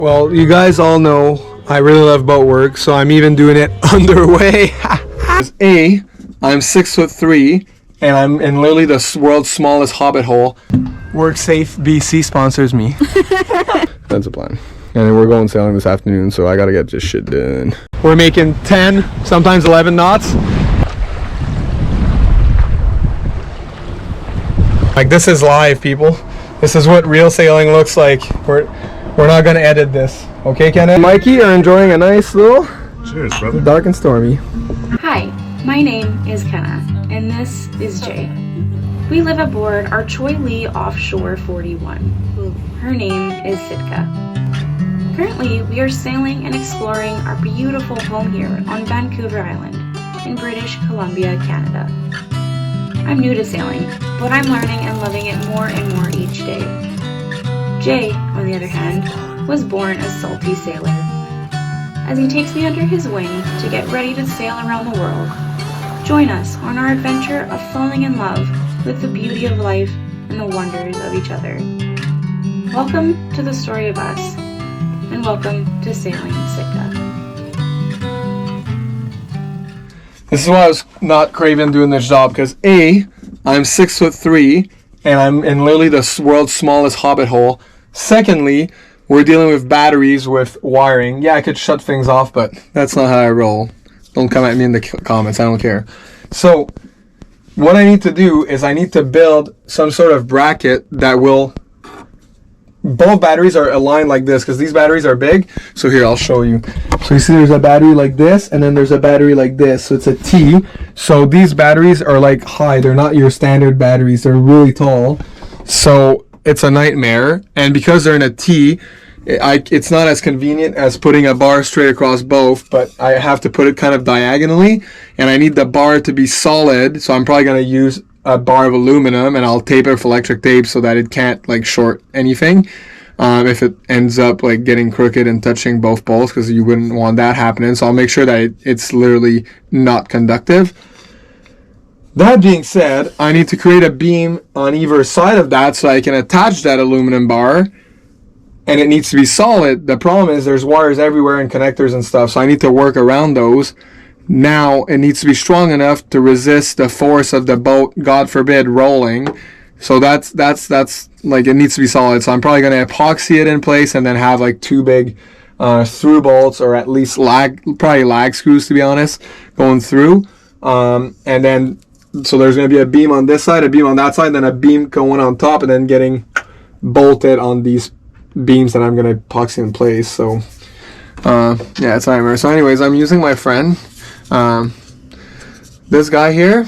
Well, you guys all know I really love boat work, so I'm even doing it underway. I'm 6'3", and I'm in literally the world's smallest hobbit hole. WorkSafe BC sponsors me. That's a plan. And then we're going sailing this afternoon, so I gotta get this shit done. We're making 10, sometimes 11 knots. Like, this is live, people. This is what real sailing looks like. We're not gonna edit this. Okay, Ken and Mikey are enjoying a nice little... Cheers, brother. Dark and stormy. Hi, my name is Kenna, and this is Jay. We live aboard our Choi Lee Offshore 41. Her name is Sitka. Currently, we are sailing and exploring our beautiful home here on Vancouver Island in British Columbia, Canada. I'm new to sailing, but I'm learning and loving it more and more each day. Jay, on the other hand, was born a salty sailor. As he takes me under his wing to get ready to sail around the world, join us on our adventure of falling in love with the beauty of life and the wonders of each other. Welcome to the story of us, and welcome to Sailing Sitka. This is why I was not craving doing this job, because I'm 6'3", and I'm in literally the world's smallest hobbit hole. Secondly, we're dealing with batteries with wiring. Yeah, I could shut things off, but that's not how I roll. Don't come at me in the comments, I don't care. So, what I need to do is I need to build some sort of bracket that will... Both batteries are aligned like this, because these batteries are big. So here, I'll show you. So you see there's a battery like this, and then there's a battery like this. So it's a T. So these batteries are like high. They're not your standard batteries. They're really tall. So it's a nightmare. And because they're in a T, it's not as convenient as putting a bar straight across both, but I have to put it kind of diagonally, and I need the bar to be solid. So I'm probably going to use a bar of aluminum, and I'll tape it with electric tape so that it can't like short anything if it ends up like getting crooked and touching both poles, because you wouldn't want that happening. So I'll make sure that it's literally not conductive. That being said, I need to create a beam on either side of that so I can attach that aluminum bar, and it needs to be solid. The problem is there's wires everywhere and connectors and stuff, so I need to work around those. Now it needs to be strong enough to resist the force of the boat, God forbid, rolling. So that's like, it needs to be solid. So I'm probably going to epoxy it in place and then have like two big through bolts, or at least probably lag screws, to be honest, going through. And then, so there's going to be a beam on this side, a beam on that side, then a beam going on top, and then getting bolted on these beams that I'm going to epoxy in place. So yeah, it's a nightmare. So anyways, I'm using my friend, this guy here,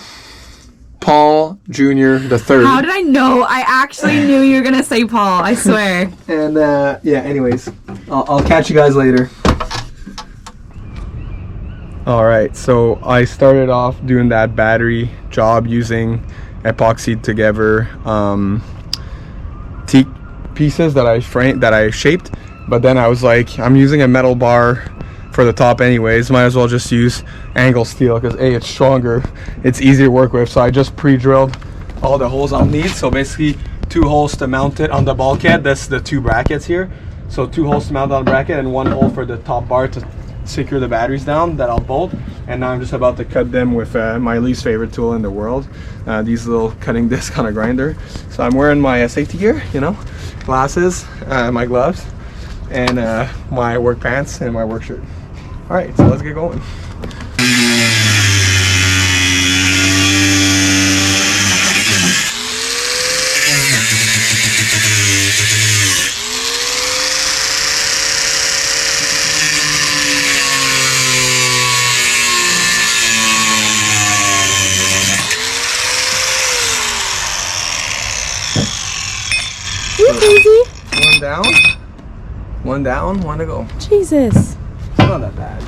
Paul Jr. the Third. How did I know? I actually knew you were gonna say Paul, I swear. And yeah, anyways, I'll catch you guys later. Alright, so I started off doing that battery job using epoxied together teak pieces that I shaped, but then I was like, I'm using a metal bar for the top anyways, might as well just use angle steel, because it's stronger, it's easier to work with. So I just pre-drilled all the holes I'll need. So basically 2 holes to mount it on the bulkhead. That's the 2 brackets here. So 2 holes to mount on the bracket, and 1 hole for the top bar to secure the batteries down that I'll bolt. And now I'm just about to cut them with my least favorite tool in the world, these little cutting disc on a grinder. So I'm wearing my safety gear, you know, glasses, my gloves, and my work pants and my work shirt. Alright, so let's get going. You crazy? One down, one to go. Jesus. It's not that bad.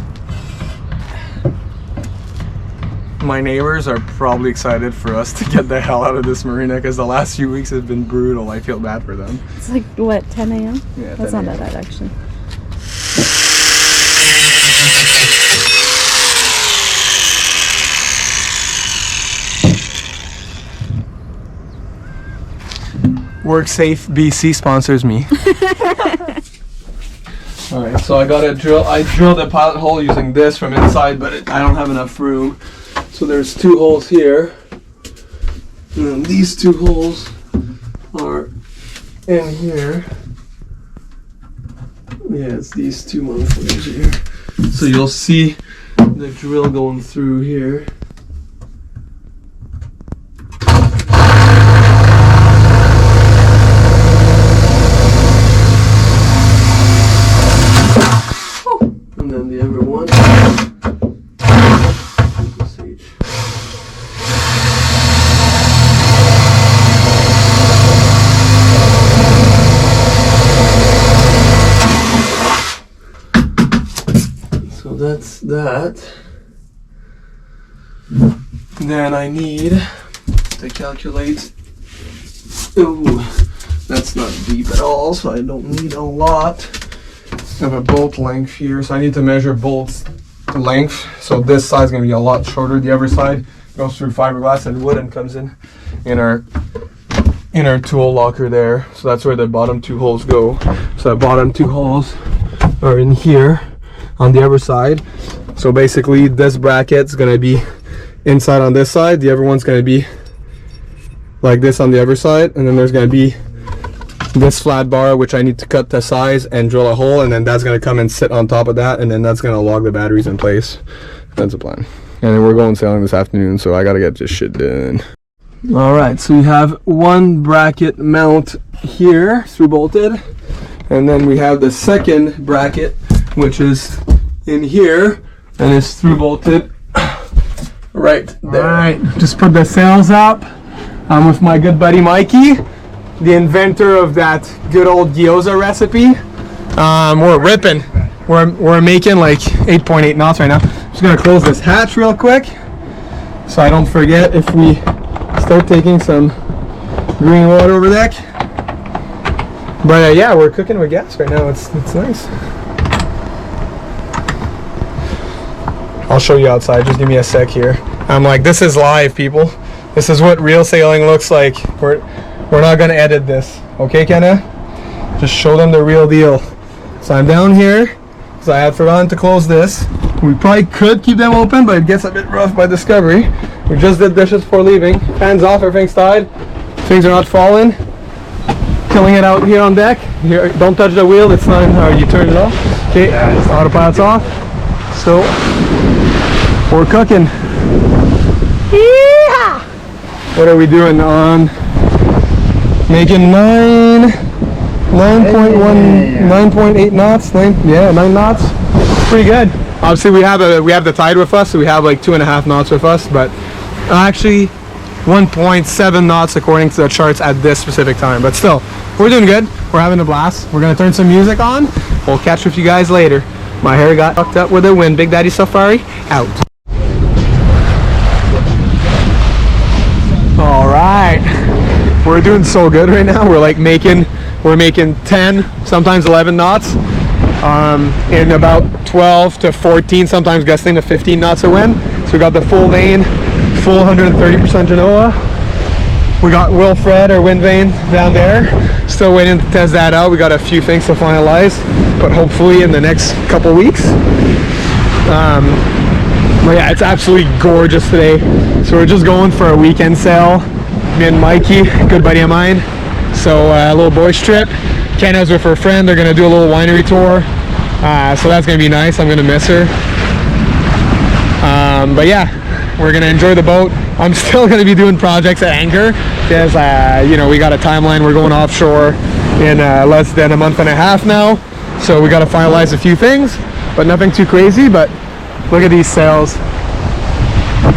My neighbors are probably excited for us to get the hell out of this marina, because the last few weeks have been brutal. I feel bad for them. It's like, what, 10 a.m.? Yeah, that's 10 not that bad, actually. WorkSafe BC sponsors me. Alright, so I drilled a pilot hole using this from inside, but I don't have enough room. So there's 2 holes here. And then these 2 holes are in here. Yeah, it's these 2 motherfuckers here. So you'll see the drill going through here. And then the other one. So that's that. Then I need to calculate. Ooh, that's not deep at all, so I don't need a lot of a bolt length here. So I need to measure bolts length. So this side's gonna be a lot shorter. The other side goes through fiberglass and wood and comes in our tool locker there. So that's where the bottom 2 holes go. So the bottom 2 holes are in here on the other side. So basically this bracket's gonna be inside on this side, the other one's gonna be like this on the other side, and then there's gonna be this flat bar which I need to cut to size and drill a hole, and then that's gonna come and sit on top of that, and then that's gonna log the batteries in place. That's the plan. And then we're going sailing this afternoon, so I gotta get this shit done. Alright, so we have 1 bracket mount here through bolted, and then we have the second bracket which is in here and is through bolted right there. Alright, just put the sails up. I'm with my good buddy Mikey, the inventor of that good old gyoza recipe. We're ripping. We're making like 8.8 knots right now. Just gonna close this hatch real quick so I don't forget if we start taking some green water over deck. But yeah, we're cooking with gas right now. It's nice. I'll show you outside. Just give me a sec here. I'm like, this is live, people. This is what real sailing looks like. We're not gonna edit this, okay, Kenna? Just show them the real deal. So I'm down here because I had forgotten to close this. We probably could keep them open, but it gets a bit rough by discovery. We just did dishes before leaving. Hands off, everything's tied. Things are not falling. Killing it out here on deck. Here, don't touch the wheel. It's not in how you turn it off. Okay, autopilot's off. So we're cooking. Yeehaw! What are we doing on? Making 9.8 knots. 9 knots. Pretty good. Obviously we have the tide with us, so we have like 2.5 knots with us, but actually 1.7 knots according to the charts at this specific time. But still, we're doing good. We're having a blast. We're gonna turn some music on. We'll catch with you guys later. My hair got fucked up with the wind. Big Daddy Safari out. All right, we're doing so good right now. We're making 10, sometimes 11 knots, in about 12 to 14, sometimes gusting to 15 knots of wind. So we got the full vane, full 130% Genoa. We got Wilfred, our wind vane, down there. Still waiting to test that out. We got a few things to finalize, but hopefully in the next couple weeks. But yeah, it's absolutely gorgeous today. So we're just going for a weekend sail. Me and Mikey, good buddy of mine. So a little boys trip. Kenna's with her friend. They're gonna do a little winery tour. So that's gonna be nice. I'm gonna miss her. But yeah, we're gonna enjoy the boat. I'm still gonna be doing projects at anchor because you know, we got a timeline. We're going offshore in less than a month and a half now. So we gotta finalize a few things, but nothing too crazy. But look at these sails.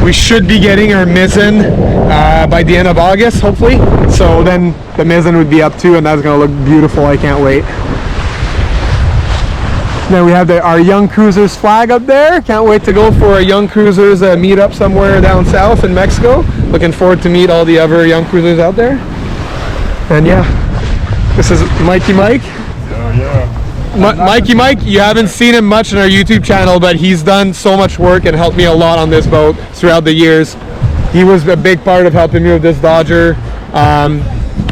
We should be getting our mizzen by the end of August, hopefully. So then the mizzen would be up too, and that's gonna look beautiful. I can't wait. Then we have our Young Cruisers flag up there. Can't wait to go for a Young Cruisers meetup somewhere down south in Mexico. Looking forward to meet all the other Young Cruisers out there. And yeah, this is Mikey Mike. Mikey Mike, you haven't seen him much on our YouTube channel, but he's done so much work and helped me a lot on this boat throughout the years. He was a big part of helping me with this Dodger.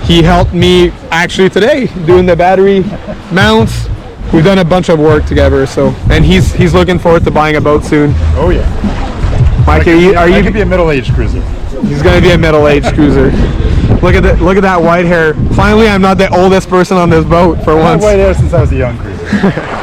He helped me actually today doing the battery mounts, we've done a bunch of work together. So, and he's looking forward to buying a boat soon. Oh yeah. Mikey, I could be a middle-aged cruiser. He's gonna be a middle-aged cruiser. Look at that white hair. Finally, I'm not the oldest person on this boat for once. I've had white hair since I was a young cruiser.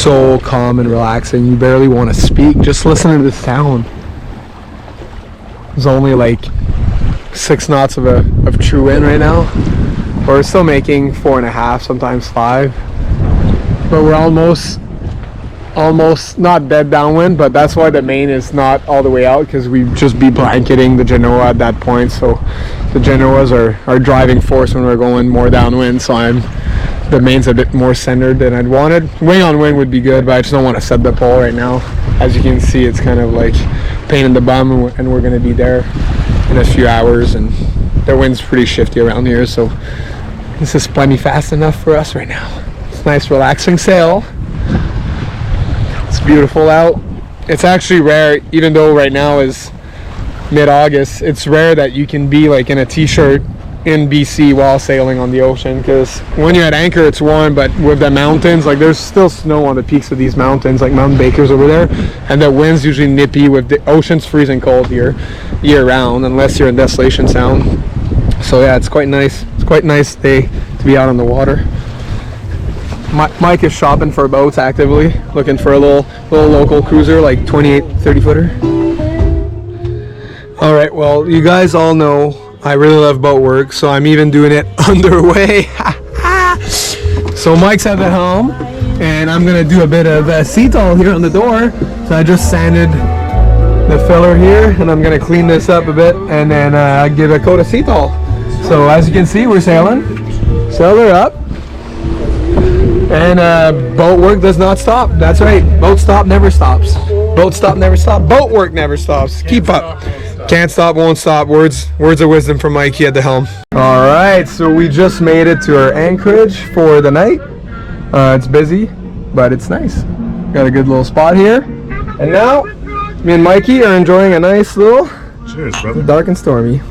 So calm and relaxing. You barely want to speak. Just listening to the sound. There's only like 6 knots of true wind right now. We're still making 4.5, sometimes 5. But we're almost not dead downwind, but that's why the main is not all the way out, because we'd just be blanketing the Genoa at that point. So the Genoas are driving force when we're going more downwind. So the main's a bit more centered than I'd wanted. Wing on wing would be good, but I just don't want to set the pole right now. As you can see, it's kind of like pain in the bum, and we're going to be there in a few hours, and the wind's pretty shifty around here, so this is plenty fast enough for us right now. It's a nice relaxing sail. It's beautiful out. It's actually rare, even though right now is mid-August, it's rare that you can be like in a t-shirt in BC while sailing on the ocean, because when you're at anchor it's warm, but with the mountains, like there's still snow on the peaks of these mountains, like Mount Baker's over there, and the wind's usually nippy. With the ocean's freezing cold here year round unless you're in Desolation Sound. So yeah, it's quite nice. It's quite nice day to be out on the water. Mike is shopping for boats actively, looking for a little local cruiser, like 28-30 footer. All right, well, you guys all know I really love boat work, so I'm even doing it underway. So Mike's at the helm, and I'm gonna do a bit of Cetal here on the door. So I just sanded the filler here, and I'm gonna clean this up a bit, and then give a coat of Cetal. So as you can see, we're sailing. Sail her up. And boat work does not stop. That's right. Boat stop never stops. Boat stop never stop. Boat work never stops. Keep up. Can't stop, won't stop. Words of wisdom from Mikey at the helm. All right, so we just made it to our anchorage for the night. It's busy, but it's nice. Got a good little spot here. And now, me and Mikey are enjoying a nice little Cheers, brother. dark and stormy.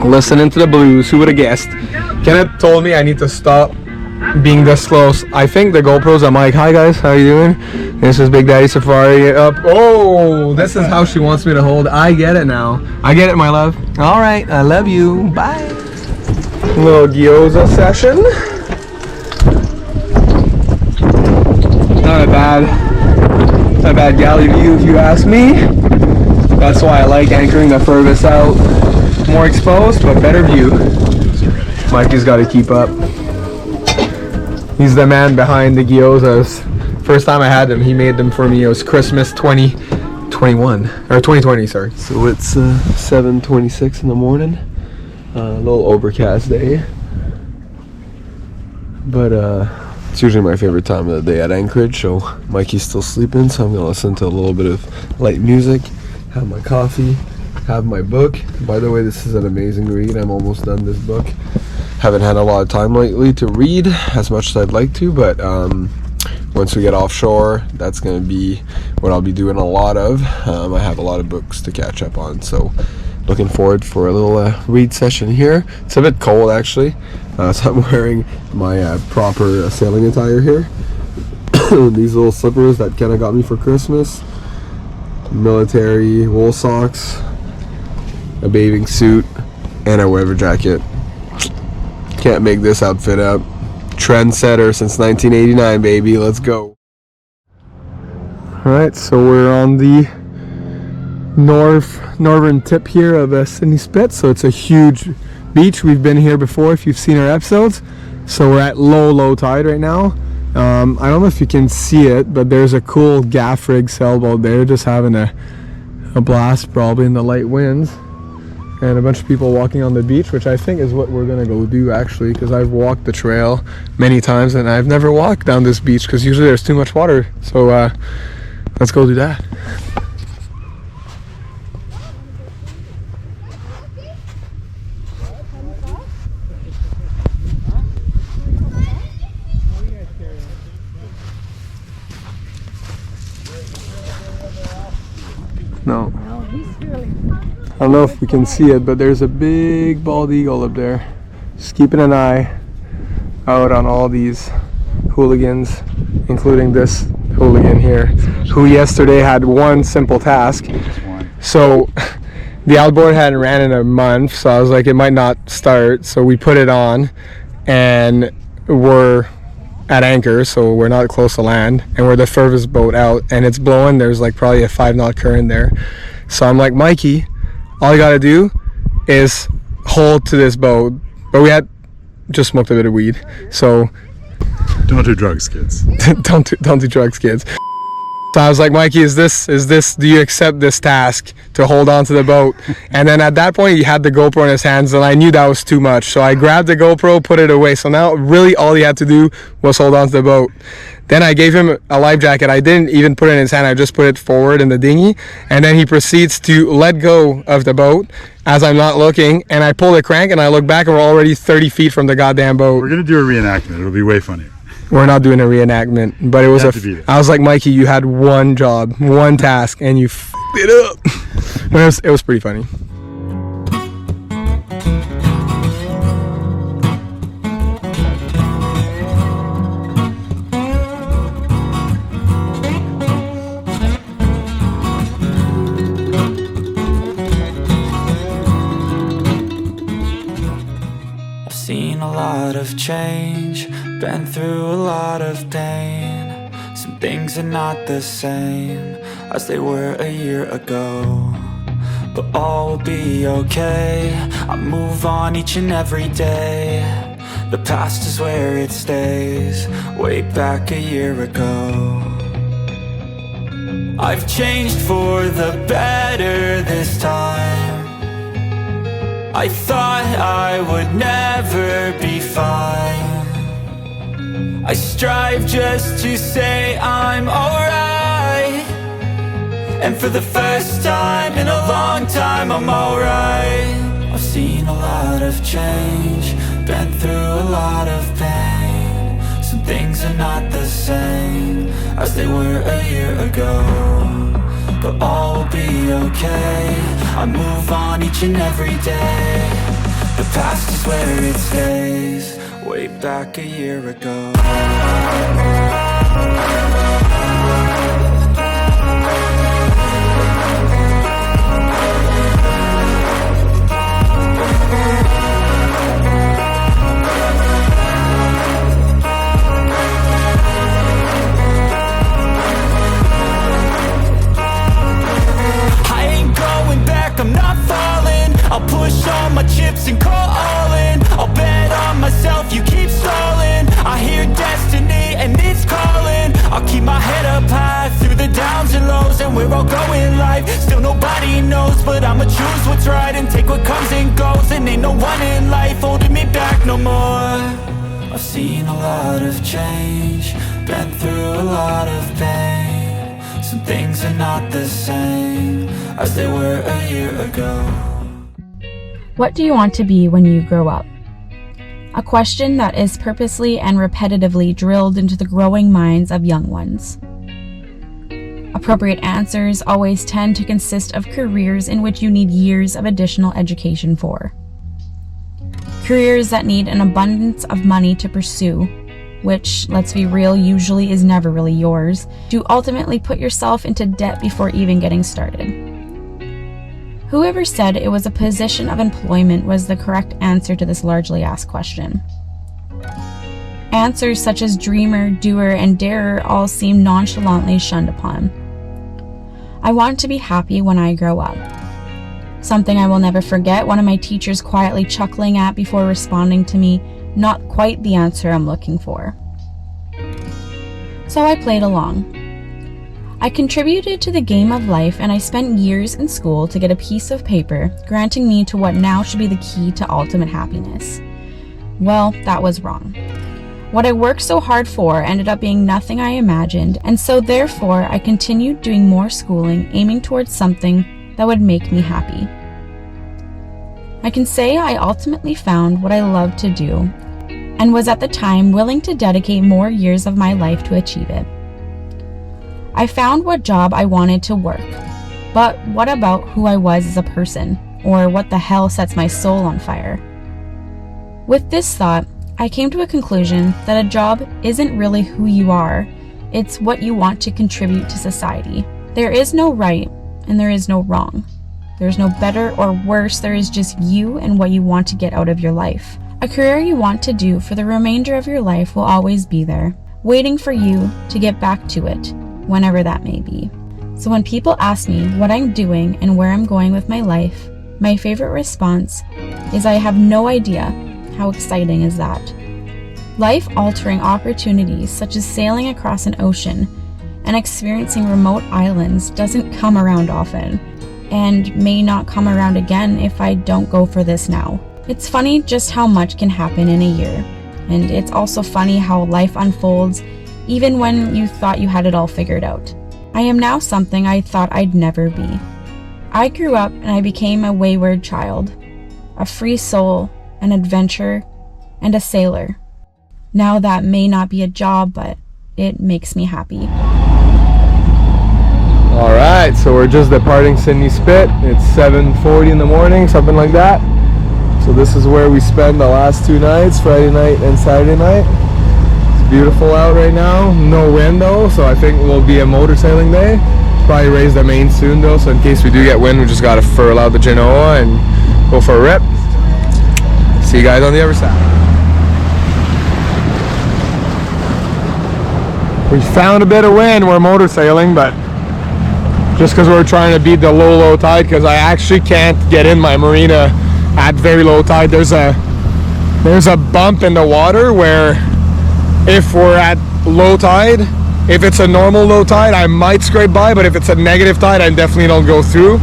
Listening to the blues. Who would have guessed? Kenneth told me I need to stop being this close. I think the GoPro's on Mike. Hi guys, how you doing? This is Big Daddy Safari up. Oh, this is how she wants me to hold. I get it now. I get it, my love. All right, I love you. Bye. Little gyoza session. Not a bad galley view if you ask me. That's why I like anchoring the furthest out. More exposed, but better view. Mikey's got to keep up. He's the man behind the gyozas. First time I had them, he made them for me. It was Christmas 2021 or 2020, sorry. So it's 7:26 in the morning. A little overcast day, but it's usually my favorite time of the day at Anchorage. So Mikey's still sleeping, so I'm gonna listen to a little bit of light music, have my coffee, have my book. By the way, this is an amazing read. I'm almost done this book. Haven't had a lot of time lately to read as much as I'd like to, but once we get offshore, that's going to be what I'll be doing a lot of. I have a lot of books to catch up on, so looking forward for a little read session here. It's a bit cold actually, so I'm wearing my proper sailing attire here. These little slippers that Kenna got me for Christmas, military wool socks, a bathing suit, and a weather jacket. Can't make this outfit up. Trendsetter since 1989, baby. Let's go. Alright, so we're on the northern tip here of Sydney Spit. So it's a huge beach. We've been here before if you've seen our episodes. So we're at low tide right now. I don't know if you can see it, but there's a cool gaff rig sailboat there just having a a blast probably in the light winds, and a bunch of people walking on the beach, which I think is what we're gonna go do actually, because I've walked the trail many times and I've never walked down this beach because usually there's too much water. So let's go do that. No. I don't know if we can see it, but there's a big bald eagle up there. Just keeping an eye out on all these hooligans, including this hooligan here, who yesterday had one simple task. So the outboard hadn't ran in a month, so I was like, it might not start. So we put it on, and we're at anchor, so we're not close to land, and we're the furthest boat out, and it's blowing. There's like probably a 5-knot current there. So I'm like, Mikey, all you gotta do is hold to this boat. But we had just smoked a bit of weed, so Don't do drugs, kids. don't do drugs, kids. So I was like, Mikey, do you accept this task to hold on to the boat? And then at that point, he had the GoPro in his hands, and I knew that was too much. So I grabbed the GoPro, put it away. So now really all he had to do was hold on to the boat. Then I gave him a life jacket. I didn't even put it in his hand. I just put it forward in the dinghy. And then he proceeds to let go of the boat as I'm not looking. And I pull the crank and I look back and we're already 30 feet from the goddamn boat. We're gonna do a reenactment. It'll be way funnier. We're not doing a reenactment, but it was I was like, Mikey, you had one job, one task, and you f***ed it up. It was pretty funny. I've seen a lot of change, been through a lot of pain. Some things are not the same as they were a year ago, but all will be okay. I move on each and every day. The past is where it stays, way back a year ago. I've changed for the better this time. I thought I would never be fine. I strive just to say I'm alright, and for the first time in a long time I'm alright. I've seen a lot of change, been through a lot of pain. Some things are not the same as they were a year ago, but all will be okay. I move on each and every day. The past is where it stays, way back a year ago. I'm not falling, I'll push all my chips and call all in. I'll bet on myself, you keep stalling. I hear destiny and it's calling. I'll keep my head up high through the downs and lows, and we're all going life. Still nobody knows, but I'ma choose what's right and take what comes and goes. And ain't no one in life holding me back no more. I've seen a lot of change, been through a lot of pain. Some things are not the same as they were a year ago. What do you want to be when you grow up? A question that is purposely and repetitively drilled into the growing minds of young ones. Appropriate answers always tend to consist of careers in which you need years of additional education for. Careers that need an abundance of money to pursue, which, let's be real, usually is never really yours, to ultimately put yourself into debt before even getting started. Whoever said it was a position of employment was the correct answer to this largely asked question. Answers such as dreamer, doer, and darer all seem nonchalantly shunned upon. I want to be happy when I grow up. Something I will never forget, one of my teachers quietly chuckling at before responding to me, not quite the answer I'm looking for. So I played along. I contributed to the game of life, and I spent years in school to get a piece of paper granting me to what now should be the key to ultimate happiness. Well, that was wrong. What I worked so hard for ended up being nothing I imagined, and so therefore I continued doing more schooling, aiming towards something that would make me happy. I can say I ultimately found what I loved to do, and was at the time willing to dedicate more years of my life to achieve it. I found what job I wanted to work, but what about who I was as a person, or what the hell sets my soul on fire? With this thought, I came to a conclusion that a job isn't really who you are, it's what you want to contribute to society. There is no right, and there is no wrong. There's no better or worse, there is just you and what you want to get out of your life. A career you want to do for the remainder of your life will always be there, waiting for you to get back to it, whenever that may be. So when people ask me what I'm doing and where I'm going with my life, my favorite response is I have no idea. How exciting is that? Life-altering opportunities such as sailing across an ocean and experiencing remote islands doesn't come around often, and may not come around again if I don't go for this now. It's funny just how much can happen in a year, and it's also funny how life unfolds even when you thought you had it all figured out. I am now something I thought I'd never be. I grew up and I became a wayward child, a free soul, an adventurer, and a sailor. Now that may not be a job, but it makes me happy. Alright, so we're just departing Sydney Spit. It's 7:40 in the morning, something like that. So this is where we spend the last 2 nights, Friday night and Saturday night. It's beautiful out right now, no wind though, so I think it will be a motor sailing day. Probably raise the main soon though, so in case we do get wind, we just gotta furl out the Genoa and go for a rip. See you guys on the other side. We found a bit of wind, we're motor sailing, but just because we're trying to beat the low tide, because I actually can't get in my marina at very low tide. There's a bump in the water where if we're at low tide, if it's a normal low tide, I might scrape by, but if it's a negative tide, I definitely don't go through.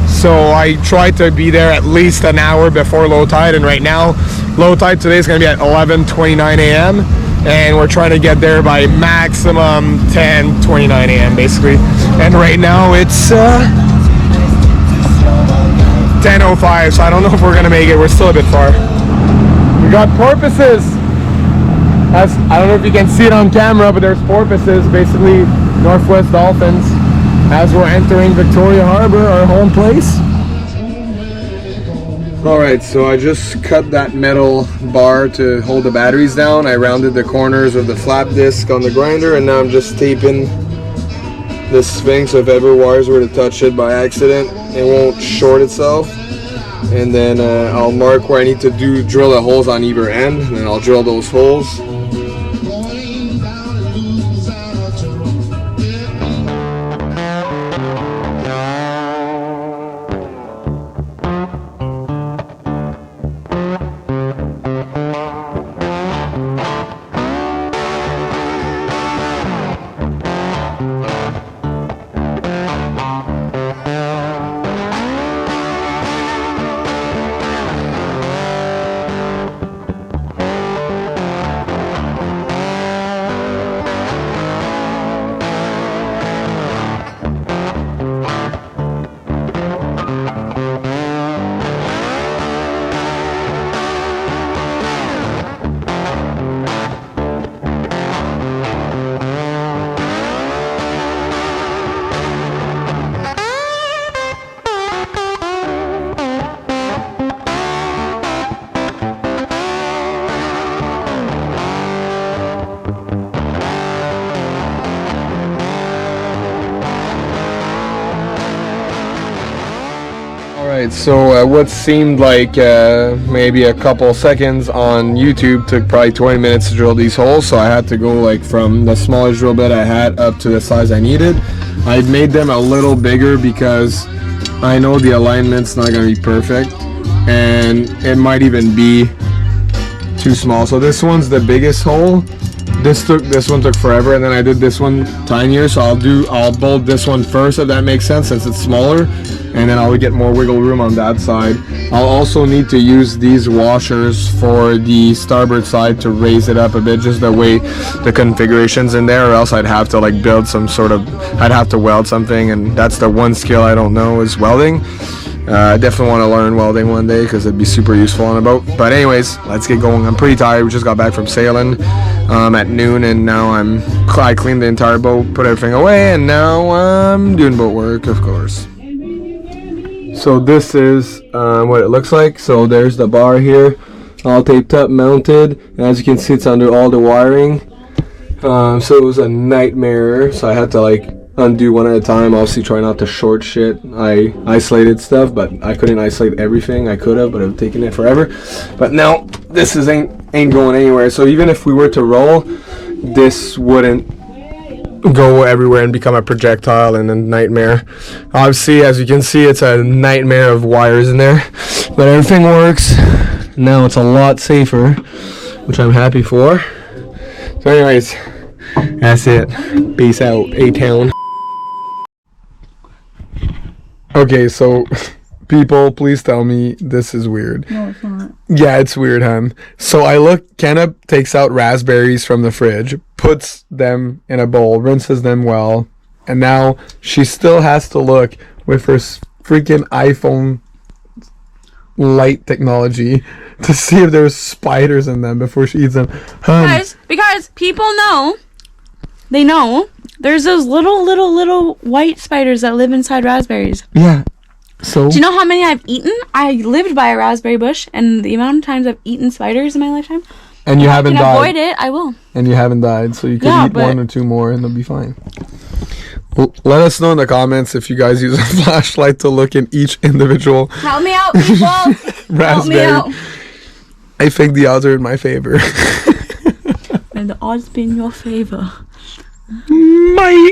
So I try to be there at least an hour before low tide, and right now low tide today is going to be at 11:29 a.m. and we're trying to get there by maximum 10:29 a.m. basically, and right now it's 10:05, so I don't know if we're going to make it. We're still a bit far. We got porpoises. I don't know if you can see it on camera, but there's porpoises, basically northwest dolphins, as we're entering Victoria Harbor, our home place. Alright, so I just cut that metal bar to hold the batteries down. I rounded the corners of the flap disc on the grinder, and now I'm just taping this thing so if ever wires were to touch it by accident, it won't short itself. And then I'll mark where I need to drill the holes on either end, and then I'll drill those holes. So what seemed like maybe a couple seconds on YouTube took probably 20 minutes to drill these holes, so I had to go like from the smallest drill bit I had up to the size I needed. I made them a little bigger because I know the alignment's not going to be perfect, and it might even be too small. So this one's the biggest hole, this one took forever, and then I did this one tinier. So I'll bolt this one first, if that makes sense, since it's smaller, and then I'll get more wiggle room on that side. I'll also need to use these washers for the starboard side to raise it up a bit, just the way the configuration's in there, or else I'd have to like build some sort of, I'd have to weld something, and that's the one skill I don't know, is welding. I definitely want to learn welding one day because it'd be super useful on a boat. But anyways, let's get going. I'm pretty tired. We just got back from sailing at noon, and now I cleaned the entire boat, put everything away, and now I'm doing boat work, of course. So this is what it looks like. So there's the bar here, all taped up, mounted, and as you can see, it's under all the wiring. So it was a nightmare. So I had to like undo one at a time. Obviously try not to short shit. I isolated stuff, but I couldn't isolate everything. I could have, but it would have taken it forever. But now this ain't going anywhere. So even if we were to roll, this wouldn't go everywhere and become a projectile and a nightmare. Obviously, as you can see, it's a nightmare of wires in there, but everything works. Now it's a lot safer, which I'm happy for. So anyways, that's it. Peace out, A-Town. Okay, so people, please tell me this is weird. No, it's not. Yeah, it's weird, hun. So I look, Kenna takes out raspberries from the fridge, puts them in a bowl, rinses them well, and now she still has to look with her freaking iPhone light technology to see if there's spiders in them before she eats them. Hun, Because people know, they know, there's those little white spiders that live inside raspberries. yeah. So Do you know how many I've eaten? I lived by a raspberry bush, and the amount of times I've eaten spiders in my lifetime. and you haven't If I can died. avoid it, I will. And you haven't died, so you could Yeah, eat but- one or two more and they'll be fine. Let us know in the comments if you guys use a flashlight to look in each individual Help me out, people. Help me raspberry. out. I think the odds are in my favor. May the odds be in your favor. Bye.